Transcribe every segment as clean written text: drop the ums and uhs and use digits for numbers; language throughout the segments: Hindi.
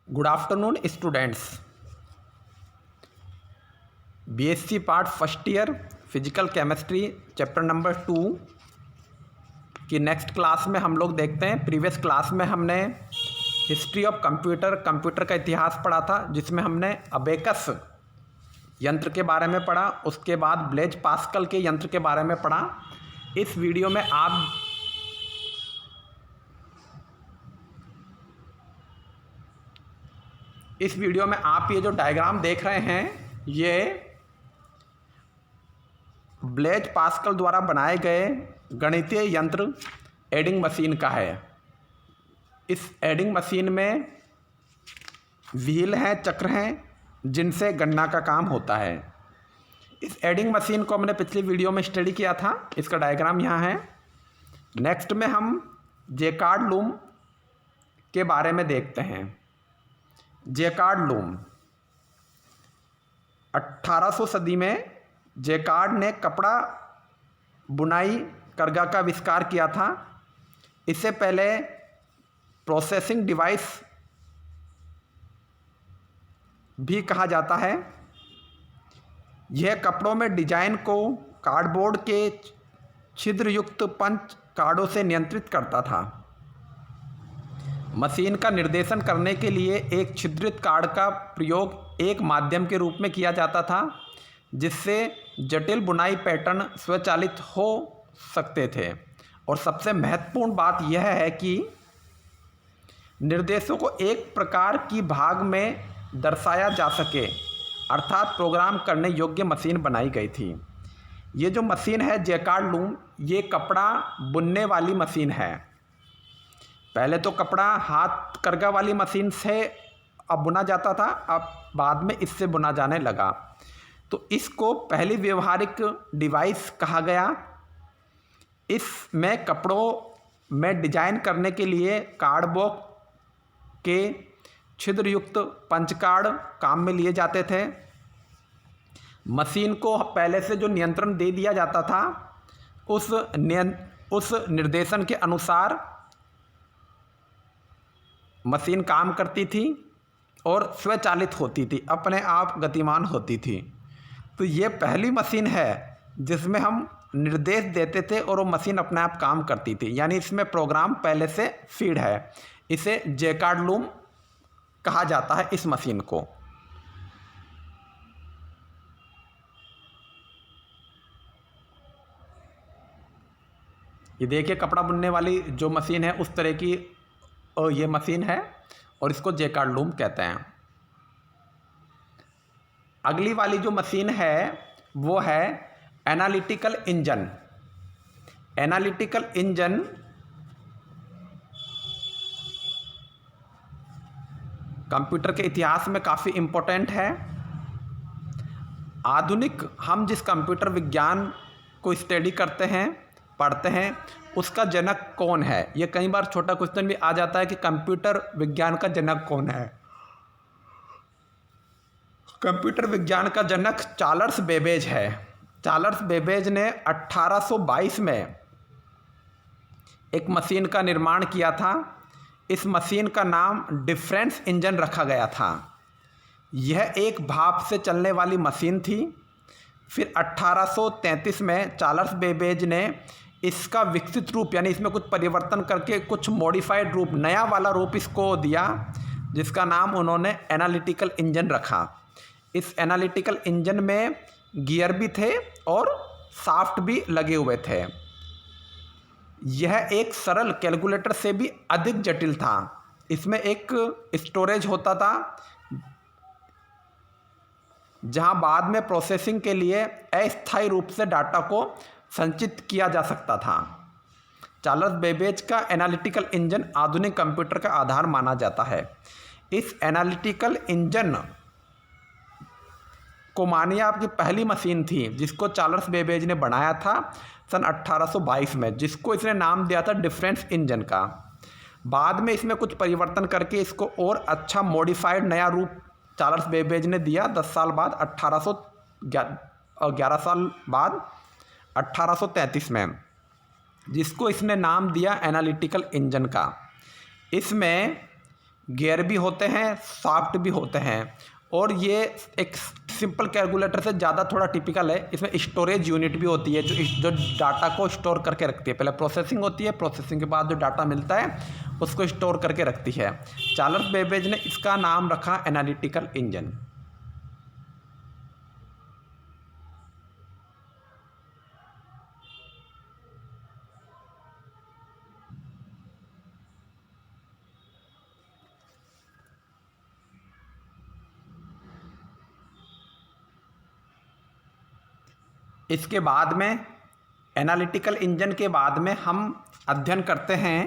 Good afternoon students. BSc part first year physical chemistry chapter number 2 की नेक्स्ट क्लास में हम लोग देखते हैं। प्रीवियस क्लास में हमने हिस्ट्री ऑफ कंप्यूटर का इतिहास पढ़ा था, जिसमें हमने अबेकस यंत्र के बारे में पढ़ा, उसके बाद ब्लेज पास्कल के यंत्र के बारे में पढ़ा। इस वीडियो में आप ये जो डायग्राम देख रहे हैं, ये ब्लेज पास्कल द्वारा बनाए गए गणितीय यंत्र एडिंग मशीन का है। इस एडिंग मशीन में व्हील हैं, चक्र हैं, जिनसे गणना का काम होता है। इस एडिंग मशीन को हमने पिछली वीडियो में स्टडी किया था। इसका डायग्राम यहाँ है। नेक्स्ट में हम जेकार्ड लूम के बारे में देखते हैं। जेकार्ड लूम 1800 सदी में जेकार्ड ने कपड़ा बुनाई करगा का आविष्कार किया था। इससे पहले प्रोसेसिंग डिवाइस भी कहा जाता है। यह कपड़ों में डिजाइन को कार्डबोर्ड के छिद्रयुक्त पंच कार्डों से नियंत्रित करता था। मशीन का निर्देशन करने के लिए एक छिद्रित कार्ड का प्रयोग एक माध्यम के रूप में किया जाता था, जिससे जटिल बुनाई पैटर्न स्वचालित हो सकते थे। और सबसे महत्वपूर्ण बात यह है कि निर्देशों को एक प्रकार की भाग में दर्शाया जा सके, अर्थात प्रोग्राम करने योग्य मशीन बनाई गई थी। ये जो मशीन है जेकार्ड लूम, ये कपड़ा बुनने वाली मशीन है। पहले तो कपड़ा हाथ करगा वाली मशीन से अब बुना जाता था, अब बाद में इससे बुना जाने लगा। तो इसको पहली व्यवहारिक डिवाइस कहा गया। इसमें कपड़ों में डिजाइन करने के लिए कार्डबोर्ड के छिद्रयुक्त पंच कार्ड काम में लिए जाते थे। मशीन को पहले से जो नियंत्रण दे दिया जाता था, उस निर्देशन के अनुसार मशीन काम करती थी और स्वचालित होती थी, अपने आप गतिमान होती थी। तो ये पहली मशीन है जिसमें हम निर्देश देते थे और वो मशीन अपने आप काम करती थी, यानी इसमें प्रोग्राम पहले से फीड है। इसे जेकार्ड लूम कहा जाता है इस मशीन को। ये देखिए, कपड़ा बुनने वाली जो मशीन है उस तरह की ये मशीन है और इसको जेकार्ड लूम कहते हैं। अगली वाली जो मशीन है वो है analytical engine. Analytical engine computer के इतिहास में काफ़ी इम्पोर्टेंट है। आधुनिक हम जिस कंप्यूटर विज्ञान को स्टडी करते हैं, पढ़ते हैं, उसका जनक कौन है? ये कई बार छोटा क्वेश्चन भी आ जाता है कि कंप्यूटर विज्ञान का जनक कौन है। कंप्यूटर विज्ञान का जनक चार्ल्स बेबेज है। चार्ल्स बेबेज ने 1822 में एक मशीन का निर्माण किया था। इस मशीन का नाम डिफरेंस इंजन रखा गया था। यह एक भाप से चलने वाली मशीन थी। फिर 1833 में चार्ल्स बेबेज ने इसका विकसित रूप, यानी इसमें कुछ परिवर्तन करके कुछ मॉडिफाइड रूप, नया वाला रूप इसको दिया, जिसका नाम उन्होंने एनालिटिकल इंजन रखा। इस एनालिटिकल इंजन में गियर भी थे और शाफ्ट भी लगे हुए थे। यह एक सरल कैलकुलेटर से भी अधिक जटिल था। इसमें एक स्टोरेज होता था, जहां बाद में प्रोसेसिंग के लिए अस्थायी रूप से डाटा को संचित किया जा सकता था। चार्ल्स बेबेज का एनालिटिकल इंजन आधुनिक कंप्यूटर का आधार माना जाता है। इस एनालिटिकल इंजन को मानिए आपकी पहली मशीन थी जिसको चार्ल्स बेबेज ने बनाया था सन 1822 में, जिसको इसने नाम दिया था डिफरेंस इंजन का। बाद में इसमें कुछ परिवर्तन करके इसको और अच्छा मॉडिफाइड नया रूप चार्ल्स बेबेज ने दिया 10 साल बाद, 11 साल बाद 1833 में, जिसको इसने नाम दिया एनालिटिकल इंजन का। इसमें गियर भी होते हैं, शाफ्ट भी होते हैं। और ये एक सिंपल कैलकुलेटर से ज़्यादा थोड़ा टिपिकल है। इसमें स्टोरेज यूनिट भी होती है जो डाटा को स्टोर करके रखती है। पहले प्रोसेसिंग होती है, प्रोसेसिंग के बाद जो डाटा मिलता है उसको स्टोर करके रखती है। चार्ल्स बेबेज ने इसका नाम रखा एनालिटिकल इंजन। इसके बाद में एनालिटिकल इंजन के बाद में हम अध्ययन करते हैं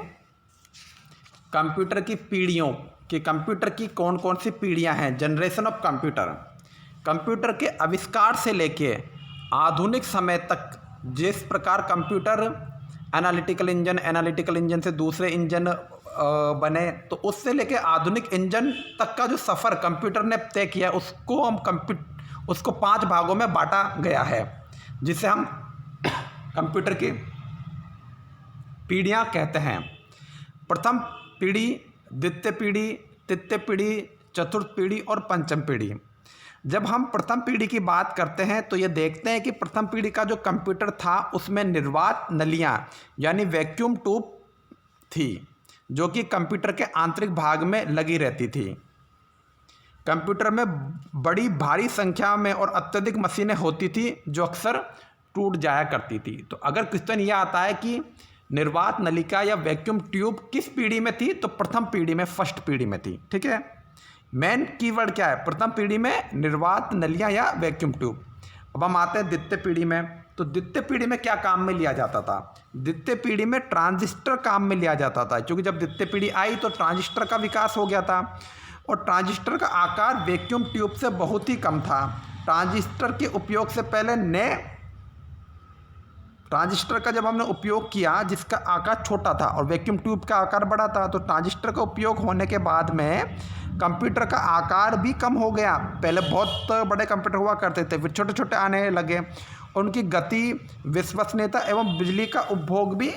कंप्यूटर की पीढ़ियों कि कंप्यूटर की कौन कौन सी पीढ़ियां हैं, जनरेशन ऑफ कंप्यूटर। कंप्यूटर के आविष्कार से लेके आधुनिक समय तक जिस प्रकार कंप्यूटर एनालिटिकल इंजन से दूसरे इंजन बने, तो उससे लेके आधुनिक इंजन तक का जो सफ़र कंप्यूटर ने तय किया उसको 5 भागों में बांटा गया है, जिसे हम कंप्यूटर की पीढ़ियाँ कहते हैं। प्रथम पीढ़ी, द्वितीय पीढ़ी, तृतीय पीढ़ी, चतुर्थ पीढ़ी और पंचम पीढ़ी। जब हम प्रथम पीढ़ी की बात करते हैं तो ये देखते हैं कि प्रथम पीढ़ी का जो कंप्यूटर था उसमें निर्वात नलियाँ यानी वैक्यूम ट्यूब थी, जो कि कंप्यूटर के आंतरिक भाग में लगी रहती थी। कंप्यूटर में बड़ी भारी संख्या में और अत्यधिक मशीनें होती थी जो अक्सर टूट जाया करती थी। तो अगर क्वेश्चन यह आता है कि निर्वात नलिका या वैक्यूम ट्यूब किस पीढ़ी में थी, तो प्रथम पीढ़ी में, फर्स्ट पीढ़ी में थी। ठीक है, मेन कीवर्ड क्या है? प्रथम पीढ़ी में निर्वात नलियाँ या वैक्यूम ट्यूब। अब हम आते हैं द्वितीय पीढ़ी में। तो द्वितीय पीढ़ी में क्या काम में लिया जाता था? द्वितीय पीढ़ी में ट्रांजिस्टर काम में लिया जाता था, क्योंकि जब द्वितीय पीढ़ी आई तो ट्रांजिस्टर का विकास हो गया था और ट्रांजिस्टर का आकार वैक्यूम ट्यूब से बहुत ही कम था। ट्रांजिस्टर के उपयोग से पहले नए ट्रांजिस्टर का जब हमने उपयोग किया जिसका आकार छोटा था और वैक्यूम ट्यूब का आकार बड़ा था, तो ट्रांजिस्टर का उपयोग होने के बाद में कंप्यूटर का आकार भी कम हो गया। पहले बहुत बड़े कंप्यूटर हुआ करते थे, फिर छोटे छोटे आने लगे और उनकी गति, विश्वसनीयता एवं बिजली का उपभोग भी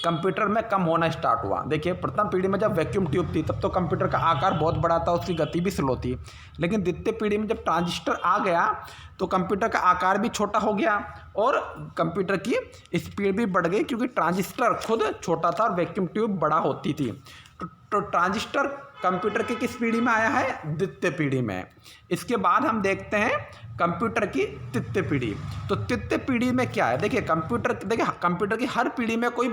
कंप्यूटर में कम होना स्टार्ट हुआ। देखिए, प्रथम पीढ़ी में जब वैक्यूम ट्यूब थी तब तो कंप्यूटर का आकार बहुत बड़ा था, उसकी गति भी स्लो थी। लेकिन द्वितीय पीढ़ी में जब ट्रांजिस्टर आ गया तो कंप्यूटर का आकार भी छोटा हो गया और कंप्यूटर की स्पीड भी बढ़ गई, क्योंकि ट्रांजिस्टर खुद छोटा था और वैक्यूम ट्यूब बड़ा होती थी। तो ट्रांजिस्टर कंप्यूटर की किस पीढ़ी में आया है? द्वितीय पीढ़ी में। इसके बाद हम देखते हैं कंप्यूटर की तृतीय पीढ़ी। तो तृतीय पीढ़ी में क्या है? देखिए, कंप्यूटर की हर पीढ़ी में कोई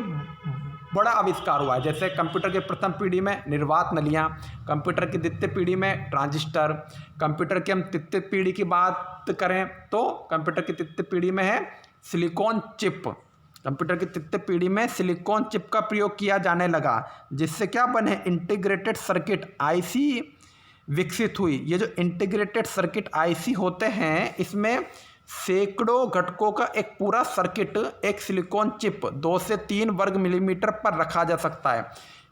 बड़ा आविष्कार हुआ है। जैसे कंप्यूटर की प्रथम पीढ़ी में निर्वात नलियाँ, कंप्यूटर की द्वितीय पीढ़ी में ट्रांजिस्टर, कंप्यूटर की हम तृतीय पीढ़ी की बात करें तो कंप्यूटर की तृतीय पीढ़ी में है सिलिकॉन चिप। कंप्यूटर की तृतीय पीढ़ी में सिलिकॉन चिप का प्रयोग किया जाने लगा, जिससे क्या बने? इंटीग्रेटेड सर्किट आईसी विकसित हुई। ये जो इंटीग्रेटेड सर्किट आईसी होते हैं, इसमें सैकड़ों घटकों का एक पूरा सर्किट एक सिलिकॉन चिप 2 से 3 वर्ग मिलीमीटर पर रखा जा सकता है।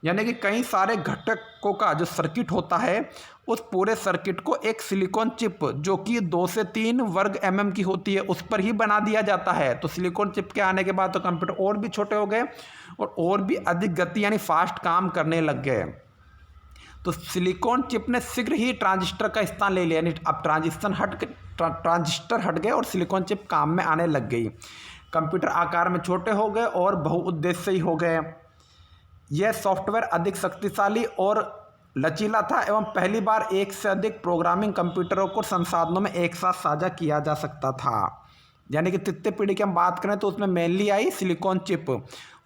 यानी कि कई सारे घटकों का जो सर्किट होता है, उस पूरे सर्किट को एक सिलिकॉन चिप जो कि 2 से 3 वर्ग mm की होती है उस पर ही बना दिया जाता है। तो सिलिकॉन चिप के आने के बाद तो कंप्यूटर और भी छोटे हो गए और भी अधिक गति यानी फास्ट काम करने लग गए। तो सिलिकॉन चिप ने शीघ्र ही ट्रांजिस्टर का स्थान ले लिया, यानी अब ट्रांजिस्टर हट गए और सिलिकॉन चिप काम में आने लग गई। कंप्यूटर आकार में छोटे हो गए और बहुउद्देश्यी हो गए। यह सॉफ्टवेयर अधिक शक्तिशाली और लचीला था एवं पहली बार एक से अधिक प्रोग्रामिंग कंप्यूटरों को संसाधनों में एक साथ साझा किया जा सकता था। यानी कि तृतीय पीढ़ी की हम बात करें तो उसमें मेनली आई सिलिकॉन चिप,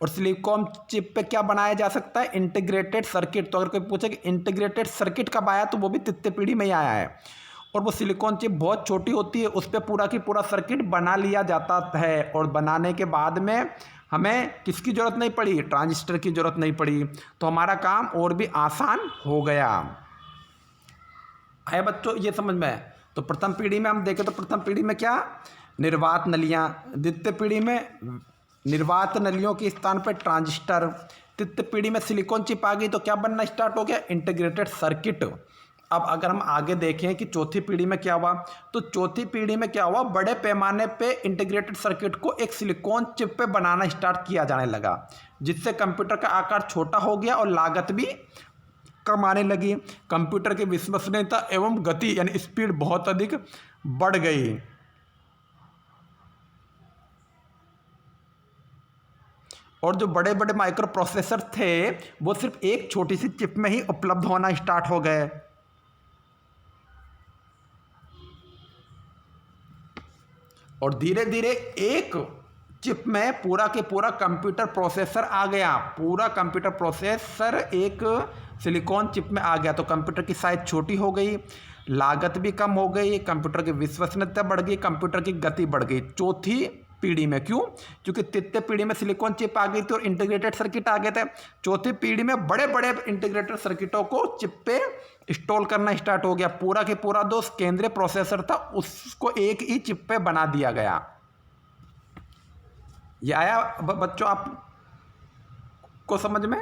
और सिलिकॉन चिप पे क्या बनाया जा सकता है? Integrated circuit. तो अगर कोई पूछे कि इंटीग्रेटेड सर्किट कब आया, तो वो भी तृतीय पीढ़ी में ही आया है। और वो सिलिकॉन चिप बहुत छोटी होती है, उस पर पूरा की पूरा सर्किट बना लिया जाता है और बनाने के बाद में हमें किसकी ज़रूरत नहीं पड़ी? ट्रांजिस्टर की ज़रूरत नहीं पड़ी। तो हमारा काम और भी आसान हो गया है बच्चों, ये समझ में। तो प्रथम पीढ़ी में हम देखें तो प्रथम पीढ़ी में क्या? निर्वात नलियाँ। द्वितीय पीढ़ी में निर्वात नलियों के स्थान पर ट्रांजिस्टर। तृतीय पीढ़ी में सिलिकॉन चिप आ गई तो क्या बनना स्टार्ट हो गया? Integrated circuit. अब अगर हम आगे देखें कि चौथी पीढ़ी में क्या हुआ, तो चौथी पीढ़ी में क्या हुआ? बड़े पैमाने पे इंटीग्रेटेड सर्किट को एक सिलिकॉन चिप पे बनाना स्टार्ट किया जाने लगा, जिससे कंप्यूटर का आकार छोटा हो गया और लागत भी कम आने लगी। कंप्यूटर की विश्वसनीयता एवं गति यानी स्पीड बहुत अधिक बढ़ गई। और जो बड़े बड़े माइक्रो प्रोसेसर थे वो सिर्फ एक छोटी सी चिप में ही उपलब्ध होना स्टार्ट हो गए। और धीरे धीरे एक चिप में पूरा के पूरा कंप्यूटर प्रोसेसर आ गया। पूरा कंप्यूटर प्रोसेसर एक सिलिकॉन चिप में आ गया। तो कंप्यूटर की साइज छोटी हो गई, लागत भी कम हो गई, कंप्यूटर की विश्वसनीयता बढ़ गई, कंप्यूटर की गति बढ़ गई चौथी पीढ़ी में। क्यों? क्योंकि तृतीय पीढ़ी में सिलिकॉन चिप आ गई थी और इंटीग्रेटेड सर्किट आ गए थे। चौथी पीढ़ी में बड़े बड़े इंटीग्रेटेड सर्किटों को चिप पे इंस्टॉल करना स्टार्ट हो गया। पूरा के पूरा जो केंद्रीय प्रोसेसर था उसको एक ही चिप पे बना दिया गया। ये आया बच्चों आप को समझ में?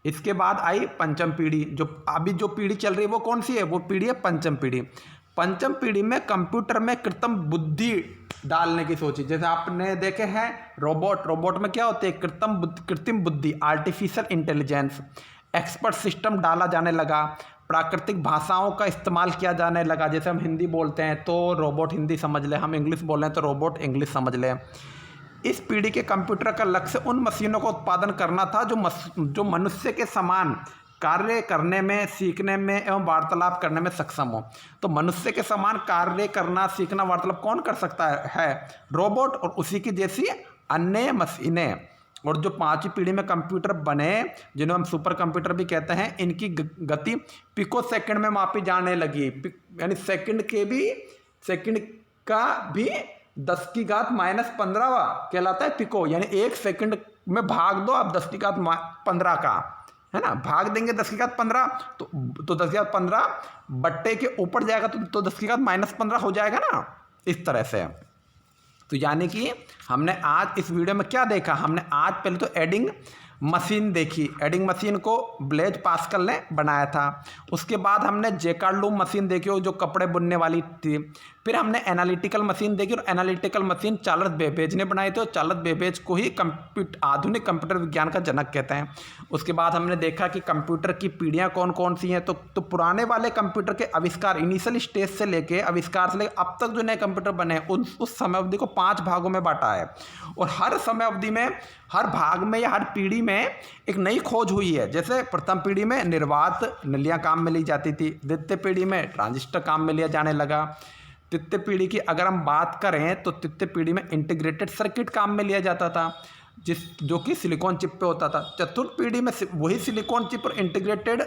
इसके बाद आई पंचम पीढ़ी। जो अभी जो पीढ़ी चल रही है वो कौन सी है? वो पीढ़ी है पंचम पीढ़ी। पंचम पीढ़ी में कंप्यूटर में कृत्रिम बुद्धि डालने की सोची। जैसे आपने देखे हैं रोबोट में क्या होते हैं? कृत्रिम बुद्धि, आर्टिफिशियल इंटेलिजेंस, एक्सपर्ट सिस्टम डाला जाने लगा। प्राकृतिक भाषाओं का इस्तेमाल किया जाने लगा। जैसे हम हिंदी बोलते हैं तो रोबोट हिंदी समझ ले, हम इंग्लिश बोल रहे हैं तो रोबोट इंग्लिश समझ ले। इस पीढ़ी के कंप्यूटर का लक्ष्य उन मशीनों का उत्पादन करना था जो मनुष्य के समान कार्य करने में, सीखने में एवं वार्तालाप करने में सक्षम हो। तो मनुष्य के समान कार्य करना, सीखना, वार्तालाप कौन कर सकता है? रोबोट और उसी की जैसी अन्य मशीनें। और जो पांचवी पीढ़ी में कंप्यूटर बने जिन्हें हम सुपर कंप्यूटर भी कहते हैं, इनकी गति पिको सेकंड में मापी जाने लगी। यानी सेकंड का भी 10⁻15 कहलाता है पिको। यानी एक सेकंड में भाग दो आप 10⁻15 का, है ना? भाग देंगे 10⁻15 तो 10⁻15 बट्टे के ऊपर जाएगा तो 10⁻−15 हो जाएगा ना, इस तरह से। तो यानी कि हमने आज इस वीडियो में क्या देखा? हमने आज पहले तो एडिंग मशीन देखी। एडिंग मशीन को ब्लेज पास्कल ने बनाया था। उसके बाद हमने जेकार्ड लूम मशीन देखी जो कपड़े बुनने वाली थी। फिर हमने एनालिटिकल मशीन देखी और एनालिटिकल मशीन चार्ल्स बेबेज ने बनाई थी और चार्ल्स बेबेज को ही आधुनिक कंप्यूटर विज्ञान का जनक कहते हैं। उसके बाद हमने देखा कि कंप्यूटर की पीढ़ियाँ कौन कौन सी हैं। तो पुराने वाले कंप्यूटर के आविष्कार, इनिशियल स्टेज से लेके आविष्कार से लेकर अब तक जो नए कंप्यूटर बने उस समय अवधि को 5 भागों में बांटा है। और हर समय अवधि में, हर भाग में या हर पीढ़ी में एक नई खोज हुई है। जैसे प्रथम पीढ़ी में निर्वात नलियाँ काम में ली जाती थी। द्वितीय पीढ़ी में ट्रांजिस्टर काम में लिया जाने लगा। तृतीय पीढ़ी की अगर हम बात करें तो तृतीय पीढ़ी में इंटीग्रेटेड सर्किट काम में लिया जाता था जो कि सिलिकॉन चिप पे होता था। चतुर्थ पीढ़ी में वही सिलिकॉन चिप और इंटीग्रेटेड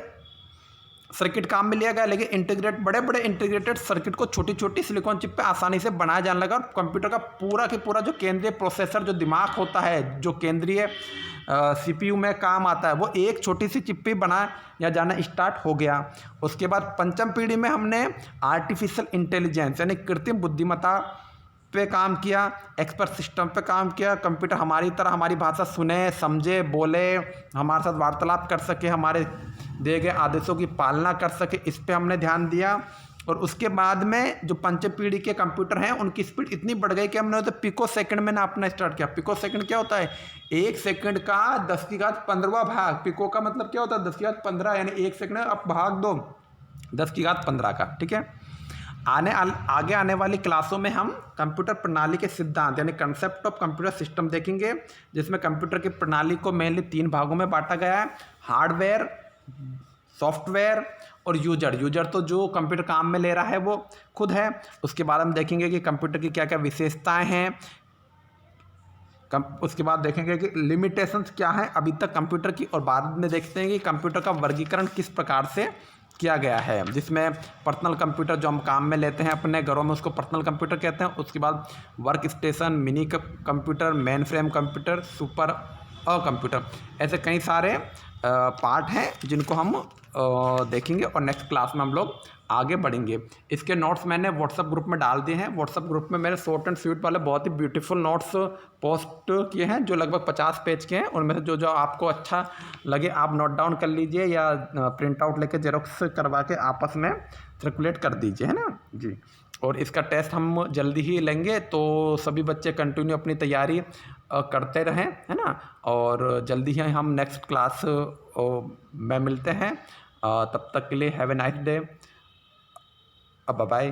सर्किट काम में लिया गया, लेकिन बड़े बड़े इंटीग्रेटेड सर्किट को छोटी छोटी सिलिकॉन चिप पे आसानी से बनाया जाने लगा। और कंप्यूटर का पूरा के पूरा जो केंद्रीय प्रोसेसर, जो दिमाग होता है, जो केंद्रीय CPU में काम आता है, वो एक छोटी सी चिप पे बनाया जाना स्टार्ट हो गया। उसके बाद पंचम पीढ़ी में हमने आर्टिफिशियल इंटेलिजेंस यानी कृत्रिम बुद्धिमत्ता पे काम किया, एक्सपर्ट सिस्टम पे काम किया। कंप्यूटर हमारी तरह हमारी भाषा सुने, समझे, बोले, हमारे साथ वार्तालाप कर सके, हमारे दिए गए आदेशों की पालना कर सके, इस पे हमने ध्यान दिया। और उसके बाद में जो पंचम पीढ़ी के कंप्यूटर हैं उनकी स्पीड इतनी बढ़ गई कि हमने तो पिको सेकंड में नापना स्टार्ट किया। पिको सेकंड क्या होता है? एक सेकंड का 10⁻15वां भाग। पिको का मतलब क्या होता है? 10⁻15, यानी एक सेकंड आप भाग दो 10⁻15 का। ठीक है। आगे आने वाली क्लासों में हम कंप्यूटर प्रणाली के सिद्धांत यानी कंसेप्ट ऑफ कंप्यूटर सिस्टम देखेंगे, जिसमें कंप्यूटर की प्रणाली को मेनली 3 भागों में बांटा गया है: हार्डवेयर, सॉफ्टवेयर और यूजर। तो जो कंप्यूटर काम में ले रहा है वो खुद है। उसके बाद हम देखेंगे कि कंप्यूटर की क्या क्या विशेषताएं हैं। उसके बाद देखेंगे कि लिमिटेशंस क्या हैं अभी तक कंप्यूटर की, और बाद में देखते हैं कि कंप्यूटर का वर्गीकरण किस प्रकार से किया गया है, जिसमें पर्सनल कंप्यूटर जो हम काम में लेते हैं अपने घरों में उसको पर्सनल कंप्यूटर कहते हैं। उसके बाद work station, mini computer, main frame computer, super computer, ऐसे कई सारे पार्ट हैं जिनको हम देखेंगे और नेक्स्ट क्लास में हम लोग आगे बढ़ेंगे। इसके नोट्स मैंने व्हाट्सएप ग्रुप में डाल दिए हैं। व्हाट्सएप ग्रुप में मेरे शॉर्ट एंड स्वीट वाले बहुत ही ब्यूटीफुल नोट्स पोस्ट किए हैं जो लगभग 50 पेज के हैं। उनमें से जो आपको अच्छा लगे आप नोट डाउन कर लीजिए या प्रिंट आउट लेके जेरोक्स करवा के आपस में सर्कुलेट कर दीजिए, है ना। जी। और इसका टेस्ट हम जल्दी ही लेंगे, तो सभी बच्चे कंटिन्यू अपनी तैयारी करते रहें, है ना। और जल्दी ही हम नेक्स्ट क्लास में मिलते हैं। तब तक के लिए have a nice day. Bye bye.